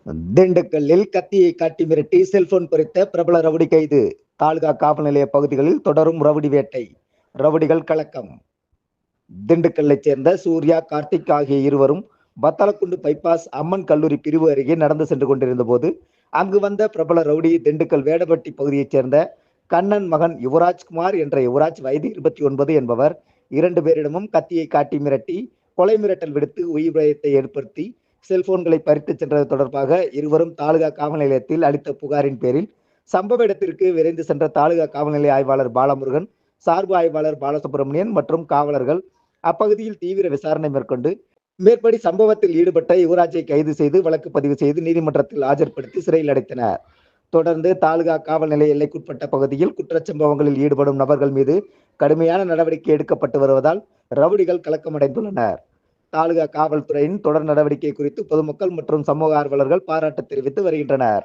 திண்டுக்கல்லில் கத்தியை காட்டி மிரட்டி செல்போன் பறித்த பிரபல ரவுடி கைது. தாலுகா காவல் நிலைய பகுதிகளில் தொடரும் ரவுடி வேட்டை. ரவுடிகள் கலக்கம். திண்டுக்கல்லைச் சேர்ந்த சூர்யா, கார்த்திக் ஆகிய இருவரும் வத்தலக்குண்டு பைபாஸ் அம்மன் கல்லூரி பிரிவு அருகே நடந்து சென்று கொண்டிருந்த போது அங்கு வந்த பிரபல ரவுடி திண்டுக்கல் வேடபட்டி பகுதியைச் சேர்ந்த கண்ணன் மகன் யுவராஜ்குமார் என்ற யுவராஜ் வயது 29 என்பவர் 2 பேரிடமும் கத்தியை காட்டி மிரட்டி கொலை மிரட்டல் விடுத்து உயிர் பயத்தை ஏற்படுத்தி செல்போன்களை பறித்து சென்றது தொடர்பாக இருவரும் தாலுகா காவல் நிலையத்தில் அளித்த புகாரின் பேரில் சம்பவ இடத்திற்கு விரைந்து சென்ற தாலுகா காவல் நிலைய ஆய்வாளர் பாலமுருகன், சார்பு ஆய்வாளர் பாலசுப்ரமணியன் மற்றும் காவலர்கள் அப்பகுதியில் தீவிர விசாரணை மேற்கொண்டு மேற்படி சம்பவத்தில் ஈடுபட்ட யுவராஜை கைது செய்து வழக்கு பதிவு செய்து நீதிமன்றத்தில் ஆஜர்படுத்தி சிறையில் அடைத்தனர். தொடர்ந்து தாலுகா காவல் நிலைய எல்லைக்குட்பட்ட பகுதியில் குற்றச்சம்பவங்களில் ஈடுபடும் நபர்கள் மீது கடுமையான நடவடிக்கை எடுக்கப்பட்டு வருவதால் ரவுடிகள் கலக்கமடைந்துள்ளனர். தாலுகா காவல்துறையின் தொடர் நடவடிக்கை குறித்து பொதுமக்கள் மற்றும் சமூக ஆர்வலர்கள் பாராட்டு தெரிவித்து வருகின்றனர்.